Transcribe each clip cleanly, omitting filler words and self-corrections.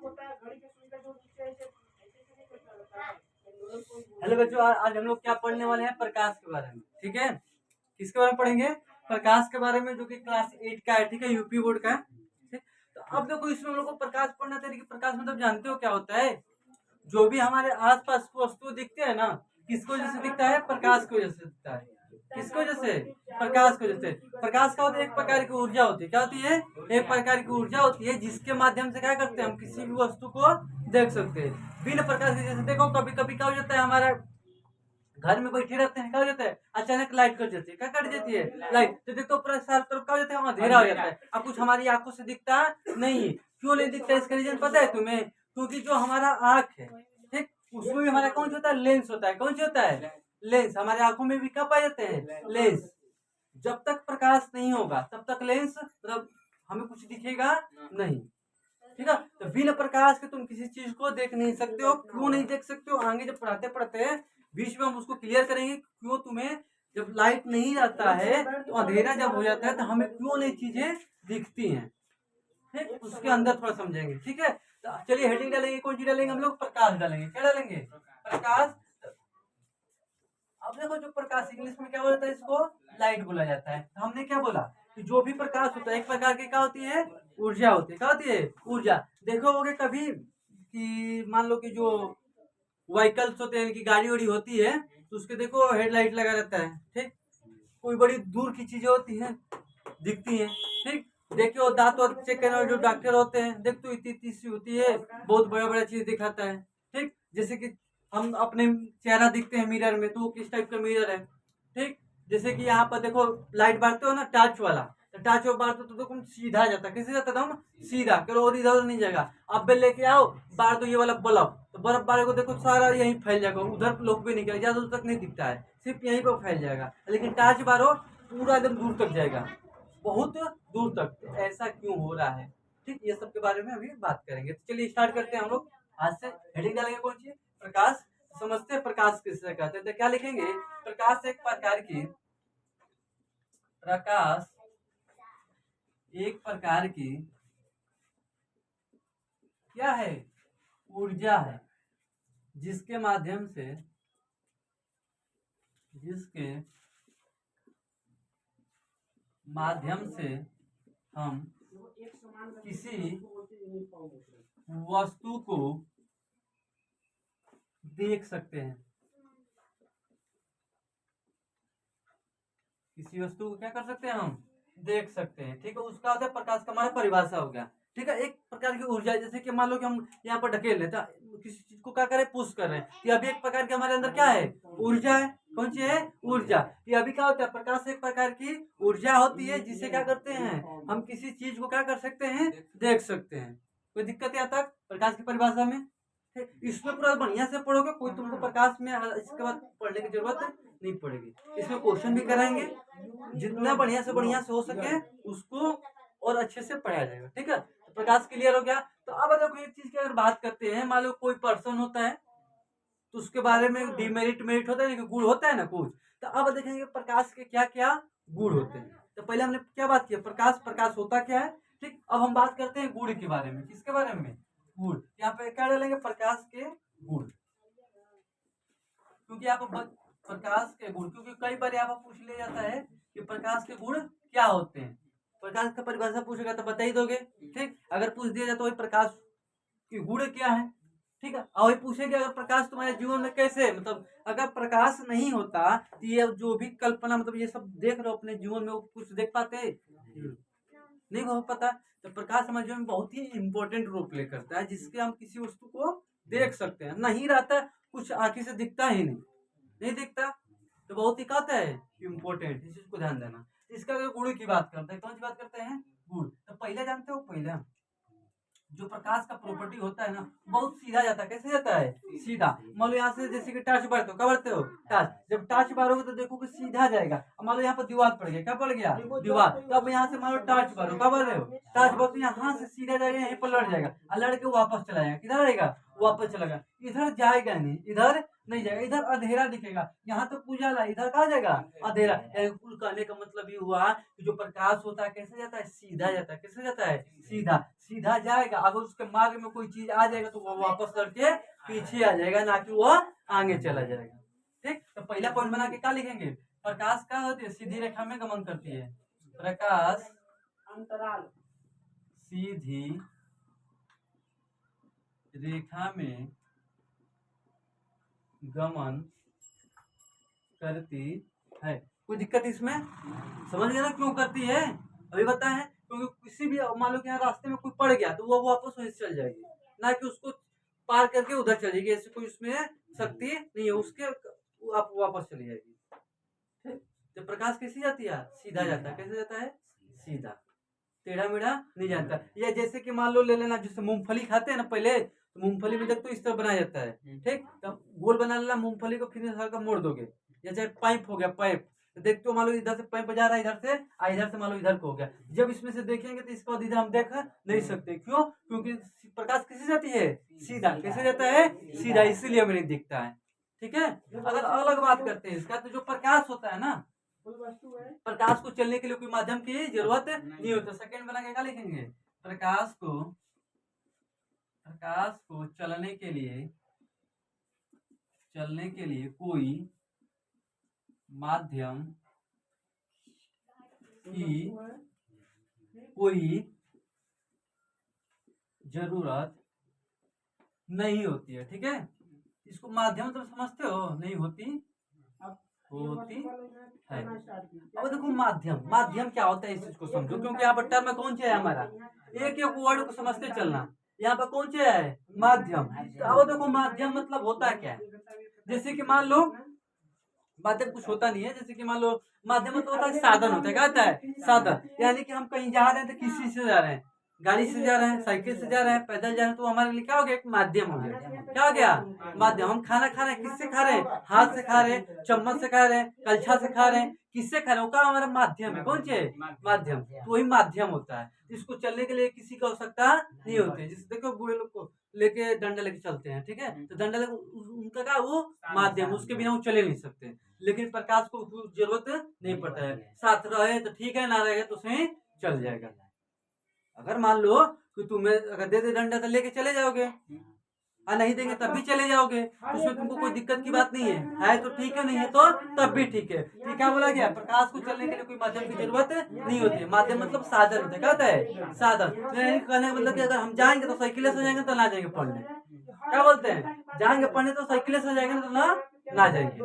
Hello बच्चों, आज हम लोग क्या पढ़ने वाले हैं? प्रकाश के बारे में। ठीक है, किसके बारे में पढ़ेंगे? प्रकाश के बारे में, जो कि क्लास 8 का है। ठीक है, यूपी बोर्ड का है। ठीक, तो अब देखो इसमें हम लोग को प्रकाश पढ़ना था कि प्रकाश मतलब जानते हो क्या होता है? जो भी हमारे आसपास वस्तु दिखते हैं ना, किसकी वजह से दिखता है? प्रकाश की वजह से दिखता है। किसकी वजह से? प्रकाश की वजह से। प्रकाश क्या होता है? एक प्रकार की ऊर्जा होती है। क्या होती है? एक प्रकार की ऊर्जा होती है, जिसके माध्यम से क्या करते हैं हम किसी भी वस्तु को देख सकते हैं बिना प्रकाश के। जैसे देखो कभी कभी क्या हो जाता है, हमारा घर में बैठे रहते हैं, क्या हो जाता है अचानक लाइट कट जाती है। क्या कट जाती है? लाइट। तो देखो पूरा सारा तरफ क्या हो जाता है, अंधेरा हो जाता है। अब कुछ हमारी आंखों से दिखता नहीं। क्यों नहीं दिखता? इसका रीजन पता है तुम्हें? क्योंकि जो हमारा आंख है, ठीक, उसमें भी हमारा कौन सा होता है? लेंस होता है। कौन सा होता है? लेंस। हमारे आंखों में भी क्या पाए जाते हैं? लेंस। जब तक प्रकाश नहीं होगा तब तक लेंस मतलब हमें कुछ दिखेगा नहीं। ठीक है, तो बिना प्रकाश के तुम किसी चीज को देख नहीं सकते हो। क्यों नहीं देख सकते हो? आगे जब पढ़ाते पढ़ते बीच में हम उसको क्लियर करेंगे। क्यों तुम्हें जब लाइट नहीं रहता है तो अंधेरा जब हो जाता है तो हमें क्यों नहीं चीजें दिखती हैं। ठीक, उसके अंदर थोड़ा समझेंगे। ठीक है, तो चलिए हेडिंग डालेंगे। कौन सी डालेंगे हम लोग? प्रकाश डालेंगे। क्या डालेंगे? प्रकाश। अब देखो जो प्रकाश इंग्लिश में क्या बोलता है? इसको लाइट बोला जाता है। तो हमने क्या बोला कि जो भी प्रकाश होता है एक प्रकार की क्या होती है? ऊर्जा होती है। क्या होती है? ऊर्जा। देखो होगे कभी कि मान लो कि जो व्हीकल्स होते हैं, इनकी गाड़ी वाड़ी होती है, तो उसके देखो हेडलाइट लगा रहता है। ठीक, कोई बड़ी दूर की चीजें होती हैं दिखती हैं। ठीक, देखियो दांत वात चेक करने वाले जो डॉक्टर होते हैं, देख तो इतनी इतनी सी होती है, बहुत बड़ा बड़ा चीज दिखाता है। ठीक, जैसे कि हम अपने चेहरा दिखते हैं मिरर में, तो वो किस टाइप का मिरर है। ठीक, जैसे कि यहाँ पर देखो लाइट बारते हो ना, टॉर्च वाला, तो टॉर्च बारते हो तो तुम सीधा जाता, कैसे जाता था हम? सीधा करो, और इधर उधर नहीं जाएगा। अब बे लेके आओ, बार दो ये वाला बल्ब, तो बर्फ बारे को देखो सारा यहीं फैल जाएगा, उधर लोग भी नहीं जाएगा, ज्यादा दूर तक नहीं दिखता है, सिर्फ यहीं पर फैल जाएगा। लेकिन टॉर्च बारो पूरा एकदम दूर तक जाएगा, बहुत दूर तक। तो ऐसा क्यों हो रहा है? ठीक, ये सब के बारे में अभी बात करेंगे। तो चलिए स्टार्ट करते हैं हम लोग। आज से हेडिंग डालेंगे कौन सी? प्रकाश। समझते हैं प्रकाश किससे कहते हैं? तो क्या लिखेंगे? प्रकाश एक प्रकार की, प्रकाश एक प्रकार की क्या है? ऊर्जा है, जिसके माध्यम से, जिसके माध्यम से हम किसी वस्तु को देख सकते हैं। किसी वस्तु को क्या कर सकते हैं? हम देख सकते हैं। ठीक है, उसका होता है प्रकाश का हमारा परिभाषा हो गया। ठीक है, एक प्रकार की ऊर्जा, जैसे कि मान लो कि हम यहाँ पर ढकेल लेते हैं, किसी चीज को क्या करें? पुश कर रहे हैं, ये अभी एक प्रकार के हमारे अंदर क्या है? ऊर्जा है। कौन सी है? ऊर्जा। ये अभी क्या होता है? प्रकाश एक प्रकार की ऊर्जा होती है, जिससे क्या करते हैं हम किसी चीज को क्या कर सकते हैं? देख सकते हैं। कोई दिक्कत है यहाँ तक प्रकाश की परिभाषा में? इसमें पूरा बढ़िया से पढ़ोगे, कोई तुमको प्रकाश में इसके बाद पढ़ने की जरूरत नहीं पड़ेगी। इसमें क्वेश्चन भी कराएंगे, जितना बढ़िया से हो सके उसको और अच्छे से पढ़ाया जाएगा। ठीक है, तो प्रकाश क्लियर हो गया। तो अब देखो एक चीज की अगर बात करते हैं, मान लो कोई पर्सन होता है, तो उसके बारे में डिमेरिट मेरिट होता है ना, गुण होता है ना कुछ। तो अब देखेंगे प्रकाश के क्या क्या गुण होते हैं। तो पहले हमने क्या बात की? प्रकाश, प्रकाश होता क्या है। ठीक, अब हम बात करते हैं गुण के बारे में। किसके बारे में? गुण। यहाँ पे क्या डालेंगे? प्रकाश के गुण। क्योंकि यहाँ पर प्रकाश के गुण, क्योंकि कई बार यहाँ पर पूछ लिया जाता है कि प्रकाश के गुण क्या होते हैं। प्रकाश का परिभाषा पूछेगा तो बता ही दोगे। ठीक, अगर पूछ दिया जाए तो वही प्रकाश के गुण क्या है। ठीक है, और वही पूछेंगे अगर प्रकाश तुम्हारे जीवन में कैसे, मतलब अगर प्रकाश नहीं होता तो ये जो भी कल्पना, मतलब ये सब देख रहे हो अपने जीवन में, वो कुछ देख पाते नहीं हो पाता। तो प्रकाश हमारे जीवन में बहुत ही इंपॉर्टेंट रोल प्ले करता है, जिसके हम किसी वस्तु को देख सकते हैं। नहीं रहता, कुछ आंखें से दिखता ही नहीं दिखता, तो बहुत ही कहता है इम्पोर्टेंट, इस चीज को ध्यान देना। इसका अगर गुण की बात करते हैं, कौन सी बात करते हैं? गुण। तो पहले जानते हो, पहले जो प्रकाश का प्रॉपर्टी होता है ना, बहुत सीधा जाता है। कैसे जाता है? सीधा। मान लो यहाँ से जैसे कि टॉर्च बारते हो, क्या बारते हो? टॉर्च। जब टॉर्च बारोगे तो देखो कि सीधा जाएगा। अब मान लो यहाँ पर दीवार पड़ गया, क्या पड़ गया? दीवार। तो अब यहाँ से मान लो टॉर्च बारो, क्या बार रहे हो? टॉर्च बारो, तो यहाँ से सीधा जाएगा, यहीं पर लड़ जाएगा, और लड़ के वापस चला जाएगा। किधर रहेगा? वापस चला गया, इधर जाएगा नहीं, इधर नहीं जाएगा, इधर अंधेरा दिखेगा, यहाँ तो उजाला, इधर कहाँ जाएगा अंधेरा। कुल कहने का मतलब ये हुआ कि जो प्रकाश होता है कैसे जाता है, सीधा जाता है। कैसे जाता है, सीधा सीधा जाएगा। अगर उसके मार्ग में कोई चीज आ जाएगा तो वो वापस करके पीछे आ जाएगा, ना कि वो आगे चला जाएगा। ठीक, तो पहला पॉइंट बना के क्या लिखेंगे, प्रकाश क्या होती है, सीधी रेखा में गमन करती है। प्रकाश अंतराल सीधी रेखा में गमन करती है। कोई दिक्कत इसमें, समझ गया ना क्यों करती है, अभी बताए हैं। क्योंकि किसी भी मान लो कि यहाँ रास्ते में कोई पड़ गया तो वो वापस वहीं से चल जाएगी, ना कि उसको पार करके उधर चल जाएगी, ऐसे कोई उसमें शक्ति नहीं है उसके, आप वापस चली जाएगी। ठीक, जब प्रकाश कैसी जाती है, सीधा जाता है। कैसे जाता है, सीधा, टेढ़ा मेढ़ा नहीं जाता। या जैसे कि मान लो ले लेना, जैसे मूंगफली खाते हैं ना पहले, तो मूंगफली में देखो इस तरह बनाया जाता है। ठीक, तो गोल बना लेना मूंगफली को, फिर हल्का मोड़ दोगे। जैसे पाइप हो गया, पाइप तो देखते हो मान लो इधर से पाइप जा रहा है, इधर से मान लो इधर को हो गया। जब इसमें से देखेंगे तो इसके बाद इधर हम देख नहीं सकते, क्यों, क्योंकि प्रकाश किसी जाती है, सीधा। कैसे जाता है, सीधा, इसीलिए हमें नहीं दिखता है। ठीक है, अगर अलग बात करते हैं इसका, तो जो प्रकाश होता है ना, प्रकाश को चलने के लिए कोई माध्यम की जरूरत नहीं होती। सेकंड बना के क्या लिखेंगे, प्रकाश को चलने के लिए कोई जरूरत नहीं होती है। ठीक है, इसको माध्यम तो समझते हो, नहीं होती है। अब देखो माध्यम क्या होता है, इस चीज को समझो, क्योंकि यहाँ पर टर्म कौन सा है हमारा, एक एक वर्ड को समझते चलना। यहाँ पर कौन सा है, माध्यम। तो अब देखो माध्यम मतलब होता है क्या, जैसे कि मान लो माध्यम कुछ होता नहीं है, जैसे कि मान लो माध्यम मतलब होता है साधन होता है। क्या होता है, साधन। यानी कि हम कहीं जा रहे हैं तो किसी से जा रहे हैं, गाड़ी से जा रहे हैं, साइकिल से जा रहे हैं, पैदल जा रहे हैं, तो हमारे लिए क्या हो गया, एक माध्यम हो गया। क्या हो गया, माध्यम। हम खाना खा रहे हैं, किससे खा रहे हैं, हाथ से खा रहे हैं, चम्मच से खा रहे हैं, कलछा से खा रहे हैं, किससे खा रहे हैं, वो क्या हमारा माध्यम है। कौन से माध्यम, तो वही माध्यम होता है। इसको चलने के लिए किसी की आवश्यकता नहीं होती है। जैसे देखो बूढ़े लोग को लेके डंडा लेके चलते हैं, ठीक है, तो डंडा लेके उनका क्या, वो माध्यम, उसके बिना वो चले नहीं सकते। लेकिन प्रकाश को जरूरत नहीं पड़ता है, साथ रहे तो ठीक है, ना रहेगा तो सही चल जाएगा। अगर मान लो कि तुम्हें अगर दे डंडा तो लेके चले जाओगे, और नहीं देंगे तब भी चले जाओगे, तो उसमें तुमको कोई दिक्कत की बात नहीं है तो ठीक है, नहीं है तो तब भी ठीक है। ठीक, क्या बोला गया, प्रकाश को चलने के लिए कोई माध्यम की जरूरत नहीं होती है। माध्यम मतलब साधन होता है। क्या होता है, साधन। कहने का मतलब कि अगर हम जाएंगे तो साइकिल से जाएंगे तो ना जाएंगे पढ़ने, क्या बोलते हैं, जाएंगे पढ़ने तो साइकिल से जाएंगे तो ना जाएंगे।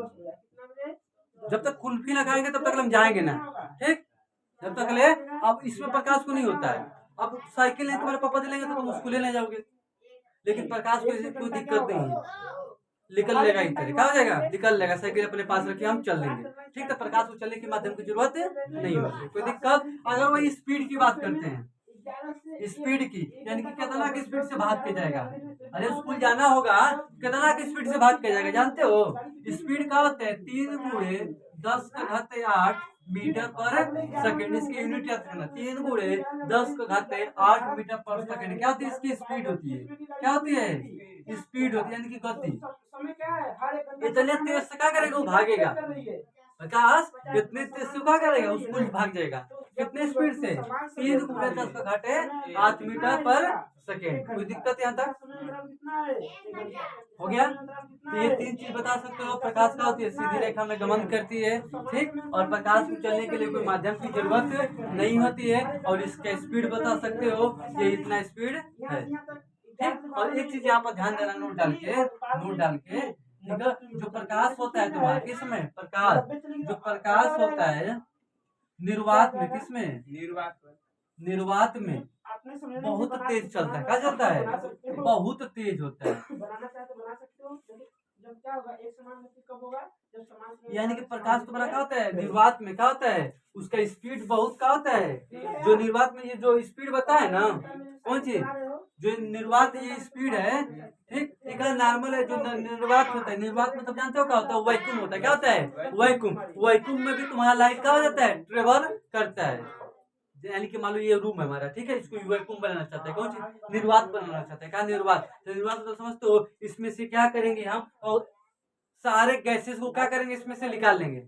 जब तक कुल्फी ना खाएंगे तब तक हम जाएंगे ना। ठीक, जब तक ले, अब इसमें प्रकाश को नहीं होता है। अब साइकिल नहीं तुम्हारे पापा दिलेंगे तो तुम उसको लेने जाओगे, लेकिन प्रकाश को कोई दिक्कत नहीं है, निकल लेगा इधर, क्या हो जाएगा, निकल लेगा। साइकिल अपने पास रखिए, हम चल देंगे। ठीक, तो प्रकाश को चलने के माध्यम की जरूरत नहीं होती, कोई दिक्कत। अगर वही स्पीड की बात करते हैं, स्पीड की, यानी कि कितना की स्पीड से भाग के जाएगा। अरे स्कूल जाना होगा, कितना की स्पीड से भाग के जाएगा, जानते हो। स्पीड क्या होता है, 3 × 10⁸ मीटर पर सेकंड। इसकी यूनिट याद रखना, 3 × 10⁸ मीटर पर सेकंड। क्या होती है, इसकी स्पीड होती है। क्या होती है, स्पीड होती है, यानी कि गति। इतने तेज से क्या करेगा, वो भागेगा। प्रकाश कितने तेज से क्या करेगा, उसको भाग जाएगा। कितने स्पीड से, 3 × 10⁸ मीटर पर सेकेंड। कोई दिक्कत यहाँ तक हो गया। तो ये 3 चीज बता सकते हो। प्रकाश का होती है, सीधी रेखा में गमन करती है। ठीक, और प्रकाश को चलने के लिए कोई माध्यम की जरूरत नहीं होती है। और इसका स्पीड बता सकते हो, ये इतना स्पीड है। ठीक, और एक चीज यहाँ पर ध्यान देना, नोट डाल के ठीक है, जो प्रकाश होता है तुम्हारा किसमें, प्रकाश जो प्रकाश होता है निर्वात में, किसमें, निर्वात में बहुत तेज चलता है। क्या चलता है, बहुत तेज होता है। यानी कि प्रकाश तुम्हारा क्या होता है, निर्वात में क्या होता है, उसका स्पीड बहुत क्या होता है। जो निर्वात में ये जो स्पीड बताए ना, कौन सी, जो निर्वात ये स्पीड है। ठीक, एक नॉर्मल है जो निर्वात होता है। निर्वात मतलब जानते हो क्या होता है, वैक्यूम होता है। क्या होता है, वैक्यूम। वैक्यूम में भी तुम्हारा लाइट क्या हो जाता है, ट्रेवल करता है। यानी कि मान लो ये रूम है हमारा, ठीक है, इसको वैक्यूम बनाना चाहते हैं, कौन चीज, निर्वात बनाना चाहते हैं, क्या निर्वात, तो निर्वात तो समझते हो, इसमें से क्या करेंगे हम, और सारे गैसेस को क्या करेंगे, इसमें से निकाल लेंगे,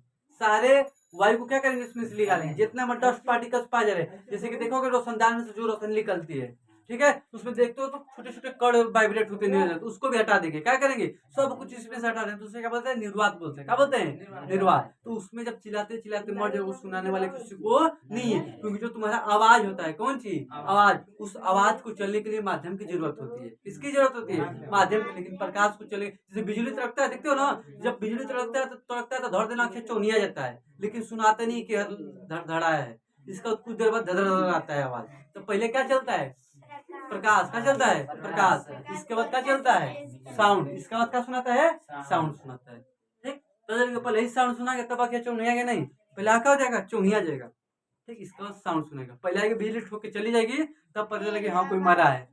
सारे वायु को क्या करेंगे, इसमें से निकालेंगे, जितना मतलब डस्ट पार्टिकल्स पा जा रहे हैं, जैसे कि देखोगे रोशनदान में से जो रोशनी निकलती है, ठीक है, उसमें देखते हो तो छोटे छोटे कण वाइब्रेट होते नहीं रहते, उसको भी हटा देंगे, क्या करेंगे, सब कुछ इसमें से हटा देंगे, तो उसे क्या बोलते हैं, निर्वात बोलते हैं, क्या बोलते हैं, निर्वात। तो उसमें जब चिल्लाते चिल्लाते मर जाए, वो सुनाने वाले किसी को नहीं है, क्योंकि जो तुम्हारा आवाज होता है, कौन सी आवाज, उस आवाज को चलने के लिए माध्यम की जरूरत होती है, किसकी जरूरत होती है, माध्यम की। लेकिन प्रकाश को चले, जैसे बिजली तड़कता है, देखते हो ना, जब बिजली तड़कता है तो धड़ देना आंखें चौनिया जाता है, लेकिन सुनाते नहीं कि धड़धड़ाया है, इसका कुछ देर बाद धड़ आता है आवाज। तो पहले क्या चलता है, प्रकाश, क्या चलता है, प्रकाश, इसके बाद क्या चलता है, साउंड, इसके बाद क्या सुनाता है, साउंड सुनाता है, ठीक। तो पहले ही साउंड सुनाएगा तब आके चौंधियाएगा नहीं, पहले आका हो जाएगा, चौंधिया जाएगा, ठीक, इसके बाद साउंड सुनेगा, पहले आगे बिजली ठोक के चली जाएगी, तब पता चलेगा हाँ कोई मरा है,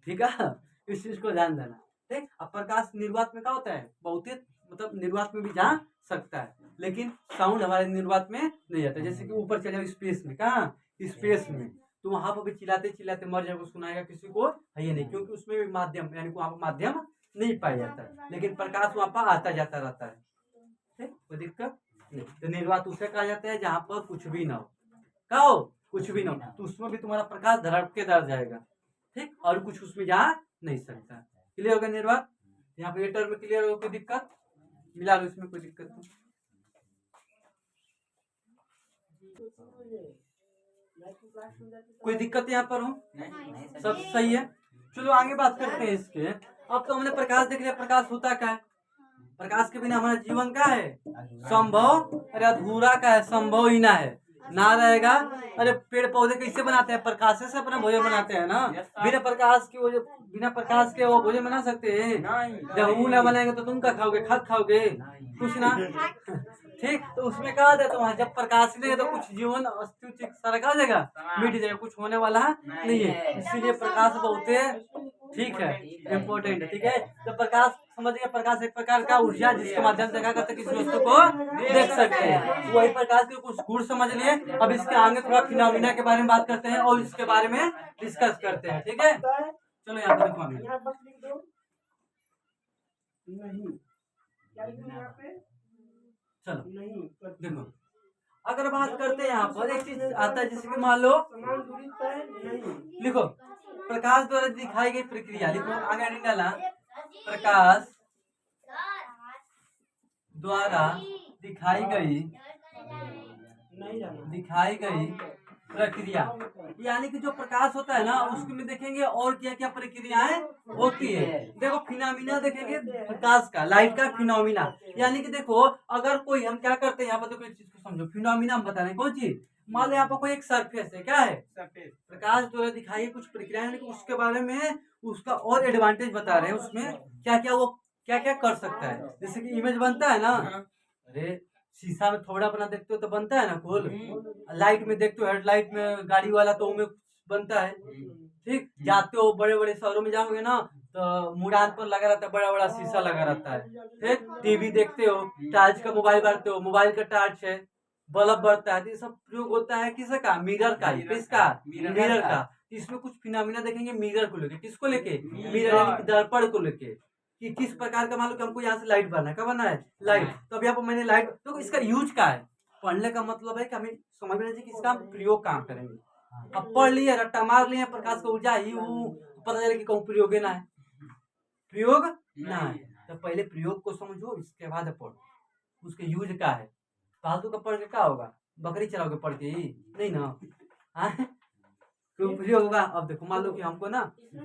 ठीक है, इस चीज को ध्यान देना, ठीक। अब प्रकाश निर्वात में क्या होता है, बहुत ही मतलब निर्वात में भी जा सकता है, लेकिन साउंड हमारे निर्वात में नहीं जाता, जैसे कि ऊपर चले स्पेस में, कहाँ, स्पेस में, तो वहां पर भी चिल्लाते चिल्लाते मर जाएगा, सुनाएगा किसी को है ये नहीं, क्योंकि उसमें भी माध्यम, यानी वहां पर माध्यम नहीं पाया जाता है, लेकिन प्रकाश वहां पर आता जाता रहता है, ठीक, कोई दिक्कत नहीं। तो निर्वात उसे कहा जाता है जहाँ पर कुछ भी ना हो, क्या हो, कुछ भी ना हो, तो उसमें भी तुम्हारा प्रकाश धड़क जाएगा, ठीक, और कुछ उसमें जा नहीं सकता। क्लियर होगा निर्वात, यहाँ पे टर्म में क्लियर हो, कोई दिक्कत, मिला लो इसमें, कोई दिक्कत नहीं। कोई दिक्कत यहाँ पर हो, सब सही है। चलो आगे बात करते हैं इसके। अब तो हमने प्रकाश देख लिया, प्रकाश होता क्या है, प्रकाश के बिना हमारा जीवन का है संभव, अरे अधूरा का है, संभव ही ना है, ना रहेगा। अरे पेड़ पौधे कैसे बनाते हैं, प्रकाश से अपना भोजन बनाते हैं ना, बिना प्रकाश के वो, बिना प्रकाश के वो भोजन बना सकते हैं, जब वो ना बनाएंगे तो तुम क्या खाओगे, खाद खाओगे कुछ ना, ठीक। तो उसमें कहा जाता है, वहां जब प्रकाश नहीं है तो कुछ जीवन अस्तित्व सारा कहा जाएगा, मिट जाएगा, कुछ होने वाला नहीं है, इसीलिए प्रकाश बहुत है, ठीक है, इम्पोर्टेंट है, ठीक है। तो प्रकाश समझिए, प्रकाश एक प्रकार का ऊर्जा जिसके माध्यम से क्या करते हैं, किसी वस्तु को देख सकते हैं, वही प्रकाश के कुछ गुण समझ लिए। अब इसके आगे थोड़ा फिनोमिना के बारे में बात करते हैं और इसके बारे में डिस्कस करते हैं, ठीक है। चलो यहाँ पर देखो, चलो देखो, अगर बात करते हैं यहाँ पर एक चीज आता है, जैसे कि मान लो, लिखो प्रकाश द्वारा दिखाई गई प्रक्रिया, लिखो आगे नहीं डाला, प्रकाश द्वारा दिखाई गई प्रक्रिया, यानी कि जो प्रकाश होता है ना, उसमें देखेंगे और क्या क्या प्रक्रियाएं होती है। देखो फिनोमिना देखेंगे प्रकाश का, लाइट का फिनोमिना, यानी कि देखो अगर कोई, हम क्या करते हैं यहाँ पर, देखो एक चीज को समझो, फिनोमिना हम बता रहे हैं, कौन चीज, मान लो यहाँ पर कोई एक सरफेस है, क्या है, प्रकाश द्वारा दिखाई कुछ प्रक्रियाएं, लेकिन उसके बारे में उसका और एडवांटेज बता रहे हैं, उसमें क्या क्या वो क्या क्या कर सकता है। जैसे कि इमेज बनता है ना, अरे शीशा में थोड़ा बना देखते हो तो बनता है ना खोल, लाइट में देखते हो, हेडलाइट में गाड़ी वाला तो उनमें बनता है, ठीक। जाते हो बड़े बड़े शहरों में जाओगे ना, तो मुड़ान पर लगा रहता है, बड़ा बड़ा शीशा लगा रहता है, ठीक। टीवी देखते हो, टार्च का मोबाइल बढ़ते हो, मोबाइल का टार्च है, बल्ब बढ़ता है, तो ये सब प्रयोग होता है किसका, मिरर का, किसका, मिरर का। इसमें कुछ फिनोमिना देखेंगे मिरर को लेके, किसको लेके, मिरर यानी कि दर्पण को लेके, कि किस प्रकार का, मान लो कि हमको यहाँ से लाइट भरना है, कब भरना है, लाइट, तो अब यहाँ पर मैंने लाइट, तो इसका यूज क्या है, पढ़ने का मतलब है कि हमें समझ में चाहिए कि इसका हम प्रयोग काम करेंगे। अब पढ़ लिए, रट्टा मार लिए, प्रकाश का ऊर्जा ही पता चले कि कहूँ प्रयोग ना है, प्रयोग ना है, तो पहले प्रयोग को समझो, इसके बाद पढ़ो उसके यूज क्या है। फालतू का पढ़ के क्या होगा, बकरी चलाओगे पढ़ के ही, नहीं ना, तो प्रयोग होगा। अब देखो मान लो कि हमको ना,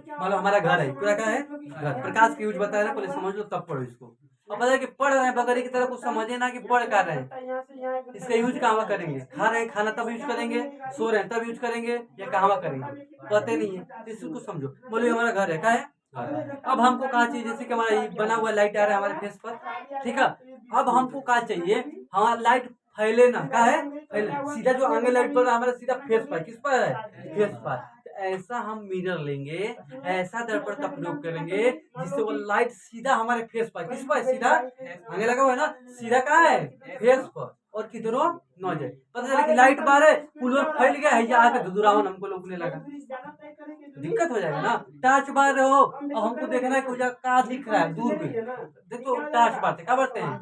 मान लो हमारा घर है, पूरा क्या है, घर, प्रकाश की यूज बताया ना, पहले समझ लो तब पढ़ो इसको। अब पता है कि पढ़ रहे हैं बकरी की तरह, कुछ समझे ना कि पढ़ कर रहे हैं, इसका यूज कहाँ करेंगे, खा रहे हैं खाना तब यूज करेंगे, सो रहे हैं तब यूज करेंगे, या कहाँ करेंगे, पता नहीं है, इसको समझो। बोलो हमारा घर है, क्या है, अब हमको कहा चाहिए, जैसे कि हमारा बना हुआ लाइट आ रहा है हमारे फेस पर, ठीक है, अब हमको कहा चाहिए हमारा लाइट फैले ना, क्या है, फैले, सीधा जो आगे लाइट पर हमारा सीधा फेस पर, किस पर है, फेस पर। तो ऐसा हम मिरर लेंगे, ऐसा दर्पण का प्रयोग करेंगे जिससे वो लाइट सीधा हमारे फेस पर, किस पर, सीधा आगे लगा हुआ है ना, सीधा कहाँ है, फेस पर, और किधरो न जाए। पता चला कि लाइट बार है, कूलर फैल गया है, आके धुधुरावन हमको लोगने लगा, दिक्कत हो जाएगा ना। टॉर्च बार हो और हमको देखना है कि क्या दिख रहा है दूर में, देखो टॉर्च बार क्या बोलते हैं,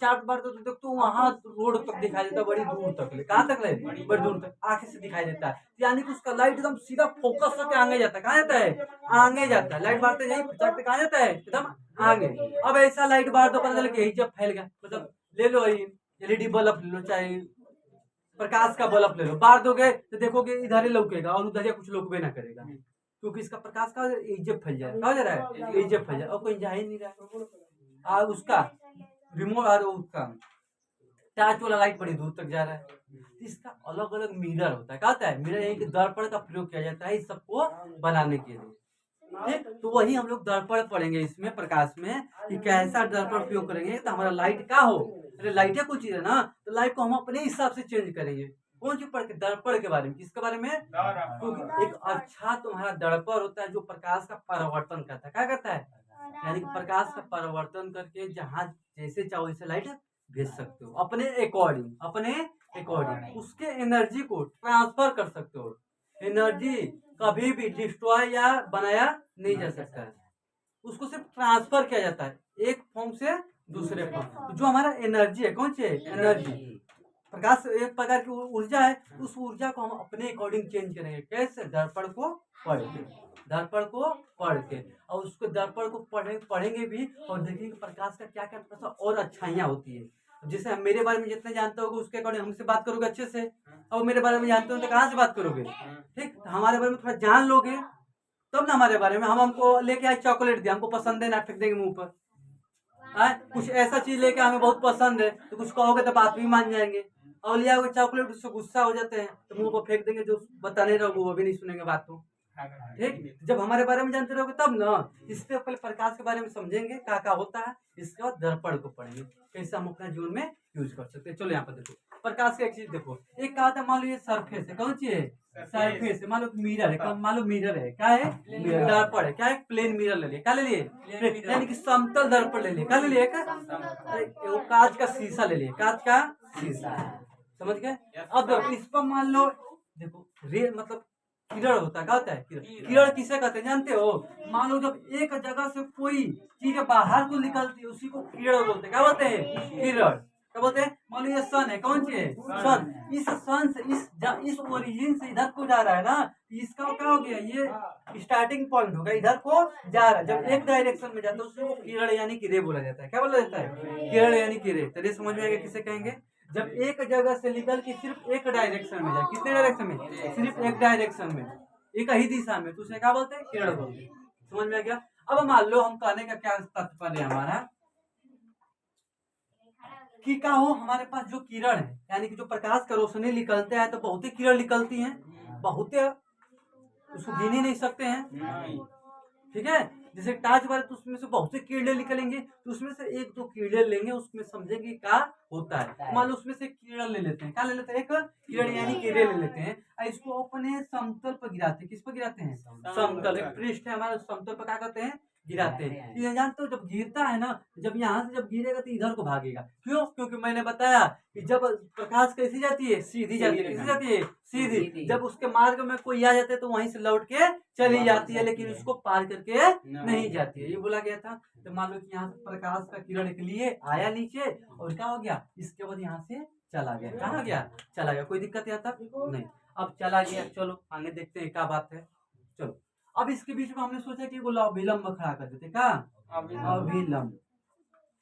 टॉर्च बार तो देख तो वहां रोड तक दिखाई देता है, बड़ी दूर तक ले, कहाँ तक ले, बड़ी दूर तक आंखें से दिखाई देता है, यानी कि उसका लाइट एकदम सीधा फोकस होकर आगे जाता है। कहाँ जाता है, आगे जाता है। लाइट बारते नहीं फटाक कहाँ जाता है, एकदम आगे। अब ऐसा लाइट बार तो पता चला कि जब फैल गया, मतलब ले लो एलईडी बल्ब ले लो, चाहे प्रकाश का बल्ब ले लो, बार दोगे तो देखोगे इधर ही लौकेगा और उधर कुछ लौकबे ना करेगा, क्योंकि इसका प्रकाश का इज्जत फैल जाए, कहा जा रहा है इज्जत फैल जाए और कोई जा ही नहीं रहा है। उसका रिमोट और उसका टॉर्च वाला लाइट बड़ी दूर तक जा रहा है। इसका अलग अलग मिरर होता है, क्या होता है मिरर, एक दर्पण का प्रयोग किया जाता है इस सबको बनाने के लिए। तो वही हम लोग दर्पण पढ़ेंगे इसमें प्रकाश में कि कैसा दर्पण प्रयोग करेंगे तो हमारा लाइट क्या हो। अरे लाइट कुछ चीज है ना, तो लाइट को हम अपने हिसाब से चेंज करेंगे। कौन सी पढ़ के, दर्पण के बारे में, किसके बारे में, क्योंकि एक अच्छा तुम्हारा दर्पण होता है जो प्रकाश का परिवर्तन करता है, क्या करता है, यानी कि प्रकाश का परिवर्तन करके जहाँ जैसे चाहो वैसे लाइट भेज सकते हो अपने अकॉर्डिंग, अपने अकॉर्डिंग उसके एनर्जी को ट्रांसफर कर सकते हो। एनर्जी कभी भी डिस्ट्रॉय या बनाया नहीं जा सकता है, उसको सिर्फ ट्रांसफर किया जाता है एक फॉर्म से दूसरे फॉर्म। तो जो हमारा एनर्जी है, कौन सी है एनर्जी, प्रकाश एक प्रकार की ऊर्जा है, उस ऊर्जा को हम अपने अकॉर्डिंग चेंज करेंगे। कैसे, दर्पण को पढ़ के, दर्पण को पढ़ के, और उसको दर्पण को पढ़ेंगे भी और देखेंगे प्रकाश का क्या क्या और अच्छाइयाँ होती है। जैसे हम मेरे बारे में जितने जानते होगे उसके अकॉर्डिंग हमसे बात करोगे अच्छे से, और मेरे बारे में जानते हो तो कहाँ से बात करोगे, ठीक। तो हमारे बारे में थोड़ा जान लोगे तब ना हमारे बारे में। हम हमको लेके आए चॉकलेट दिया, हमको पसंद है ना, फेंक देंगे मुंह पर। कुछ ऐसा चीज लेके हमें बहुत पसंद है तो कुछ कहोगे तो बात भी मान जाएंगे, और लिया हुआ चॉकलेट उससे गुस्सा हो जाते हैं तो मुंह को फेंक देंगे, जो बताने रहोगे वो भी नहीं सुनेंगे बात को, ठीक। जब हमारे बारे में जानते रहोगे तब ना। इससे पहले प्रकाश के बारे में समझेंगे क्या क्या होता है, इसके बाद दर्पण को पढ़ेंगे कैसे हम अपने जीवन में यूज कर सकते हैं। चलो यहाँ पर देखो प्रकाश का एक चीज देखो, एक कहा था मान लो ये सरफेस है, कौन सी है, सरफेस है। मान लो मिरर है, मान लो मिरर है, क्या है मिरर, दर्पण है, क्या है प्लेन मिरर ले लिए, क्या ले लिए, यानी कि समतल दर्पण ले लिए, क्या ले लिए, वो कांच का शीशा ले लिए, कांच का शीशा, समझ गए। अब देखो इस पर मान लो देखो रे मतलब किरण होता है, क्या होता है किरण किसे कहते हैं जानते हो। मान लो जब एक जगह से कोई चीज बाहर को निकलती है उसी को किरण बोलते हैं, क्या बोलते हैं किरण, क्या बोलते हैं। मान लो ये सन है, कौन सी है सन, इस सन से इस ओरिजिन से इधर को जा रहा है ना, इसका क्या हो गया, ये स्टार्टिंग पॉइंट होगा, इधर को जा रहा है। जब एक डायरेक्शन में जाता है उसको किरण यानी कि रे बोला जाता है, क्या बोला जाता है किरण यानी कि रे। तो रे समझ में आएगा किसे कहेंगे, जब एक जगह से निकल के सिर्फ एक डायरेक्शन में जाए, कितने डायरेक्शन में, सिर्फ एक डायरेक्शन में, एक ही दिशा में, तो उसे क्या बोलते हैं किरण बोलते हैं। समझ में आ गया। अब मान लो हम कहने का क्या तात्पर्य हमारा कि क्या हो, हमारे पास जो किरण है यानी कि जो प्रकाश का रोशनी निकलते हैं तो बहुत ही किरण निकलती हैं, बहुत उसको गिन ही नहीं सकते हैं, ठीक है। जैसे टॉर्च बार तो उसमें से बहुत से कीड़े निकलेंगे, तो उसमें से एक दो कीड़े लेंगे, उसमें समझेंगे क्या होता है। मान लो उसमें से कीड़ा ले लेते हैं, क्या ले लेते हैं, एक कीड़े यानी कीड़े ले लेते हैं, इसको अपने समतल पर गिराते हैं। किस पर गिराते हैं, समतल, एक पृष्ठ है हमारे समतल पर क्या करते हैं गिराते हैं। ये जानते हो जब गिरता है ना, जब यहाँ से जब गिरेगा तो इधर को भागेगा, क्यों, क्योंकि मैंने बताया कि जब प्रकाश कैसी जाती है, सीधी जाती है, कैसी जाती है सीधी। जब उसके मार्ग में कोई आ जाते है तो वहीं से लौट के चली जाती है, लेकिन उसको पार करके नहीं जाती है, ये बोला गया था। तो मान लो कि यहाँ से प्रकाश का किरण के लिए आया नीचे और क्या हो गया, इसके बाद यहाँ से चला गया, कहाँ गया, चला गया, कोई दिक्कत यहाँ तक नहीं। अब चला गया, चलो आगे देखते हैं क्या बात है। चलो अब इसके बीच में हमने सोचा कि वो अभिलंब खड़ा कर देते, क्या अभिलंब,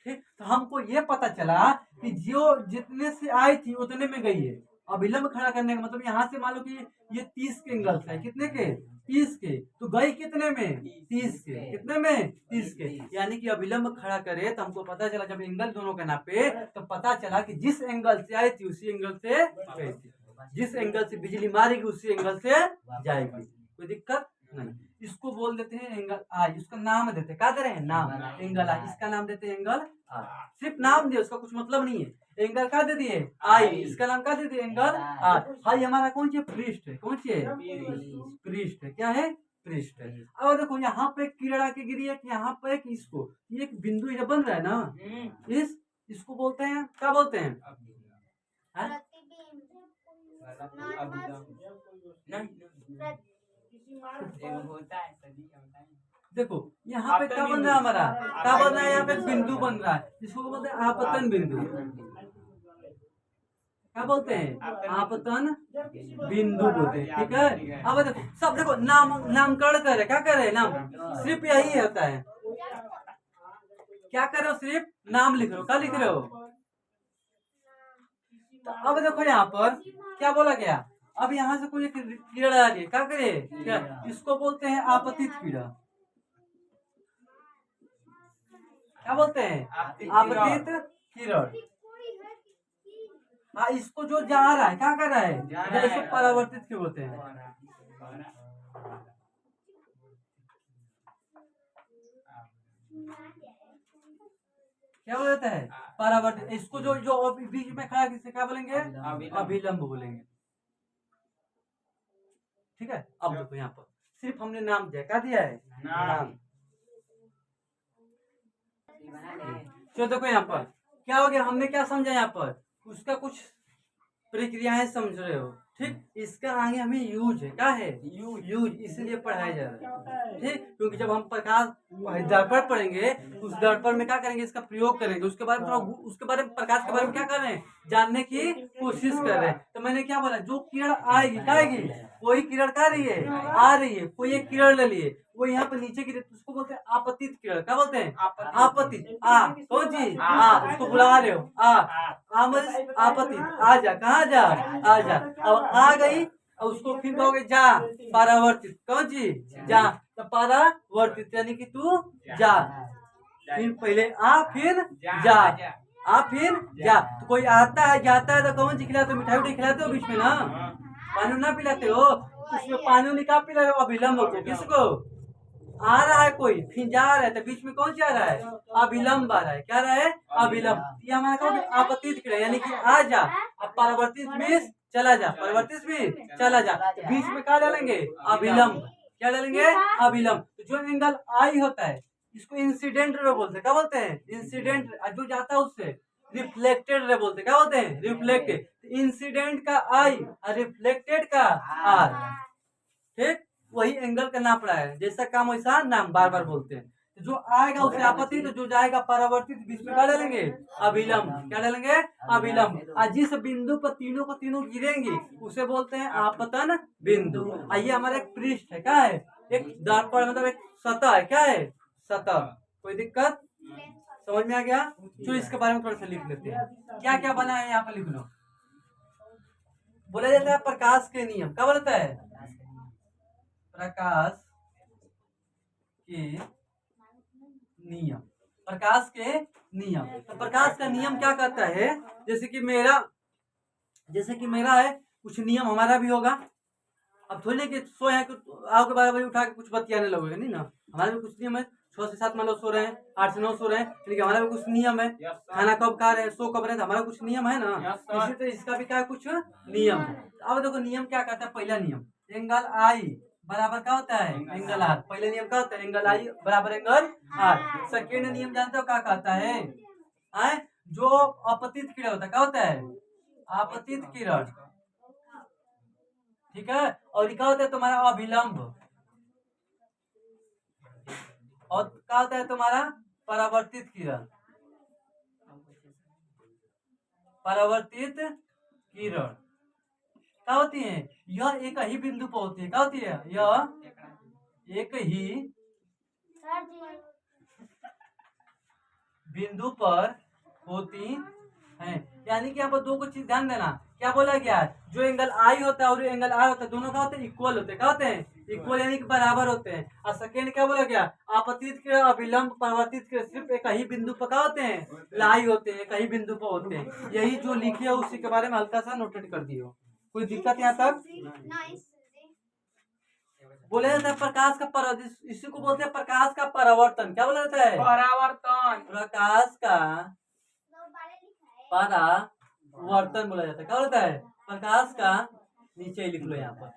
ठीक। तो हमको ये पता चला कि जो जितने से आई थी उतने में गई है। अभिलंब खड़ा करने का मतलब यहाँ से मान लो कि ये 30 के एंगल है, कितने के 30 के, तो गई कितने में 30 के, कितने में 30 के, यानी कि अभिलंब खड़ा करे तो हमको पता चला जब एंगल दोनों का नापे तो पता चला कि जिस एंगल से आई थी उसी एंगल से गई थी, जिस एंगल से बिजली मारेगी उसी एंगल से जाएगी, कोई दिक्कत नहीं। इसको बोल देते हैं एंगल आई, उसका नाम देते हैं, क्या दे रहे हैं नाम, एंगल आई, इसका नाम देते हैं एंगल आई, सिर्फ नाम दिए, उसका कुछ मतलब नहीं है। एंगल क्या दे दिए आई, इसका नाम क्या दे दिए एंगल आई। आई हमारा कौन सी पृष्ठ है, कौन सी है पृष्ठ है, क्या है पृष्ठ है। अब देखो यहाँ पे किरण के गिरी है, यहाँ पे एक इसको एक बिंदु जब बन रहा है ना, इसको बोलते हैं क्या बोलते हैं हाँ? देखो यहाँ पे क्या बन रहा है हमारा, क्या बन रहा है, यहाँ पे बिंदु बन रहा है जिसको बोलते हैं आपतन बिंदु। क्या बोलते हैं, आपतन बिंदु बोलते हैं। ठीक है, अब देखो सब देखो नामकरण कर रहे, क्या कर रहे हैं, नाम सिर्फ यही होता है, क्या कर रहे हो, सिर्फ नाम लिख रहे हो, क्या लिख रहे हो। तो अब देखो यहाँ पर क्या बोला गया, अब यहाँ से कोई कीड़ा आ रही है, क्या करे, क्या इसको बोलते हैं आपतित कीड़ा। क्या बोलते हैं, आपतित किरण। हाँ, इसको जो जा रहा है, क्या कर रहा है, इसको परावर्तित क्यों बोलते हैं। क्या बोला जाता है, परावर्तित। इसको जो जो बीच में खड़ा किससे क्या बोलेंगे, अभिलंब बोलेंगे। ठीक है, अब देखो यहाँ पर सिर्फ हमने नाम दिया, क्या दिया है, नाम। तो देखो यहाँ पर क्या हो गया, हमने क्या समझा, यहाँ पर उसका कुछ प्रक्रियाएं समझ रहे हो। ठीक, इसका आगे हमें यूज है, क्या है, यूज इसलिए पढ़ाया जा रहा है। ठीक, क्योंकि जब हम प्रकाश दर्पण पढ़ेंगे तो उस दर्पण में क्या करेंगे, इसका प्रयोग करेंगे, उसके बारे में थोड़ा, उसके बारे में, प्रकाश के बारे में क्या कर रहे हैं, जानने की कोशिश कर रहे हैं। तो मैंने क्या बोला, जो किरण आएगी, क्या आएगी, कोई किरण क्या रही है, आ रही है, कोई एक किरण ले लिए, वो यहाँ पे नीचे की, उसको बोलते हैं आपतित किरण। क्या बोलते हैं, आपतित। कौन चीज, उसको बुला रहे हो, आपतित, आ जा, कहाँ जा, आ जा। अब आ गई, और उसको फिर कहोगे जा, परावर्तित, कौन चीज, जा, तो परावर्तित यानी कि तू जा, फिर पहले आ फिर जा, आ फिर जा। तो कोई आता है जाता है तो कौन सी खिलाते हो, मिठाई उठाई खिलाते हो बीच में ना, पानी ना पिलाते हो, उसमें पानी निकाल पिला रहे हो, अभिलंब को, किसको, आ रहा है कोई फिर जा रहा है, तो बीच में कौन सी आ रहा है, अभिलंब आ रहा है, क्या रहा है, अभिलंब। ये हमारा कहोगे आपतित क्रिया, यानी कि आ जा, अब परावर्तित में चला जा, परावर्तित में चला जा, तो बीच में क्या डालेंगे, अभिलंब, क्या डालेंगे, अभिलंब। तो जो एंगल आई होता है इसको इंसिडेंट रे बोलते हैं, क्या बोलते हैं, इंसिडेंट, जो जाता है उससे रिफ्लेक्टेड रे बोलते हैं, क्या बोलते हैं, रिफ्लेक्टेड। इंसिडेंट का आई और रिफ्लेक्टेड का आर, ठीक, वही एंगल का नाप रहा है, जैसा काम वैसा नाम, बार बार बोलते हैं। तो जो आएगा उसे आपत्ति, तो जो जाएगा परावर्तित, बीच में क्या डालेंगे, अभिलंब, क्या डालेंगे, अभिलंब। और जिस बिंदु पर तीनों को तीनों गिरेंगे उसे बोलते हैं आपतन बिंदु। आइए हमारा एक पृष्ठ है, क्या है, एक दर्पण, मतलब एक सतह है, क्या है, सतह। कोई दिक्कत, समझ में आ गया। जो इसके बारे में थोड़ा सा लिख लेते हैं, क्या क्या बना है यहाँ पर लिख लो। बोला जाता है प्रकाश के नियम, क्या बोलता है, प्रकाश के नियम, प्रकाश के नियम। तो प्रकाश का नियम क्या कहता है, जैसे कि मेरा है, कुछ नियम हमारा भी होगा। अब थोड़ी नहीं कि सोए हैं आओ के 12 बजे उठा के कुछ बतियाने लगोगे, नहीं ना, हमारे भी कुछ नियम है। 6 से 7 मान लो सो रहे हैं, 8 से 9 सो रहे हैं, लेकिन हमारा भी कुछ नियम है। खाना कब खा रहे हैं, सो कब रहे हैं, हमारा कुछ नियम है ना। इसी तरह इसका भी क्या कुछ नियम है। अब देखो नियम क्या कहता है, पहला नियम, एंगल आई बराबर क्या होता है, एंगल आर। पहले नियम क्या होता है, एंगल आई बराबर एंगल आर। सेकेंड नियम जानते हो क्या कहता है, जो अपतित किरण होता है, क्या होता है, आपतित किरण, ठीक है। और क्या होता है तुम्हारा अभिलंब, और क्या होता है तुम्हारा परावर्तित किरण, परावर्तित किरण क्या होती है, यह एक ही बिंदु पर होती है, क्या होती है, यह एक ही बिंदु पर होती है। यानी कि यहाँ पर दो कुछ चीज ध्यान देना, क्या बोला गया है, जो एंगल आई होता है और एंगल आर होता है, दोनों का होते हैं इक्वल होते हैं, क्या होते हैं, इक्वल यानी कि बराबर होते हैं। और सेकेंड क्या बोला गया, आपतित के अभिलंब परावर्तित के सिर्फ एक ही बिंदु पर क्या होते हैं, लाई होते हैं, एक ही बिंदु पर होते हैं। यही जो लिखे है उसी के बारे में हल्का सा नोटेट कर दियो। कोई दिक्कत यहाँ तक, बोला जाता है प्रकाश का इसी को बोलते हैं प्रकाश का परावर्तन। क्या बोला जाता है, परावर्तन, प्रकाश का परावर्तन बोला जाता है। क्या बोलता है, प्रकाश का, नीचे लिख लो यहाँ पर,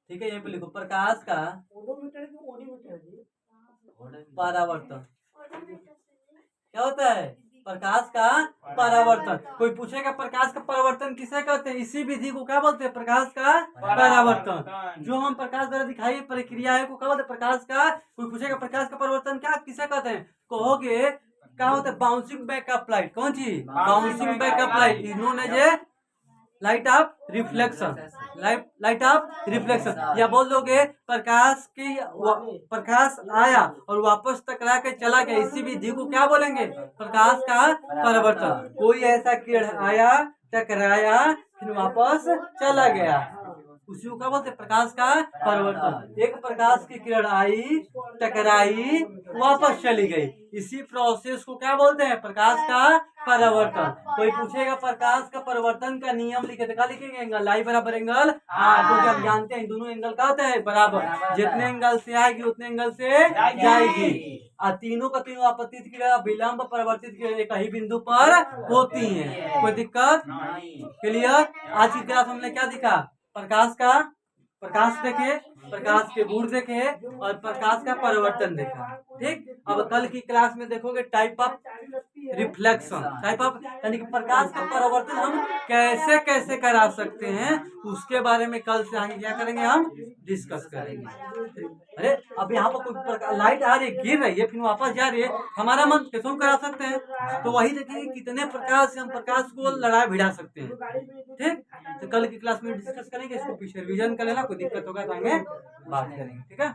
ठीक है, यहाँ पे लिखो प्रकाश का परावर्तन क्या होता है, प्रकाश का परावर्तन। कोई पूछेगा प्रकाश का परावर्तन किसे कहते हैं, इसी विधि को क्या बोलते हैं, प्रकाश का परावर्तन। जो हम प्रकाश द्वारा दिखाई प्रक्रिया है को क्या बोलते हैं, प्रकाश का। कोई पूछेगा प्रकाश का परावर्तन क्या किसे कहते हैं, कहोगे क्या होता है, बाउंसिंग बैकअप लाइट। कौन चीज, bouncing backup light is known as a light of reflection, light of reflection. या बोल दोगे प्रकाश आया और वापस टकरा के चला गया, इसी विधि को क्या बोलेंगे, प्रकाश का परावर्तन। कोई ऐसा किरण आया, टकराया, फिर वापस चला गया, उसी को क्या बोलते हैं, प्रकाश का परावर्तन। एक प्रकाश की किरण आई, टकराई, वापस चली गई, इसी प्रोसेस को क्या बोलते हैं, प्रकाश का परावर्तन। कोई पूछेगा प्रकाश का परिवर्तन का नियम लिखे, क्या लिखेंगे, एंगल आई बराबर एंगल आर, क्योंकि हम जानते हैं दोनों एंगल का होता है बराबर, जितने एंगल से आएगी उतने एंगल से जाएगी। तीनों का तीनों आपतित क्रिया विलंब परिवर्तित क्रिया एक ही बिंदु पर होती है, कोई दिक्कत क्लियर। आज की क्लास हमने क्या दिखा, प्रकाश देखे, प्रकाश के गुण देखे और प्रकाश का परिवर्तन देखा। ठीक, अब कल की क्लास में देखोगे type of reflection, type of यानी कि प्रकाश का परिवर्तन हम कैसे कैसे करा सकते हैं, उसके बारे में कल से आगे क्या करेंगे, हम डिस्कस करेंगे। अरे अब यहाँ पर कोई लाइट आ रही है, गिर रही है, फिर वापस जा रही है, हमारा मन कैसे करा सकते हैं, तो वही देखिए कितने प्रकाश से हम प्रकाश को लड़ा भिड़ा सकते हैं। ठीक, तो कल की क्लास में डिस्कस करेंगे, इसको पीछे रिवीजन कर लेना, कोई दिक्कत होगा तो आगे बात करेंगे। ठीक है।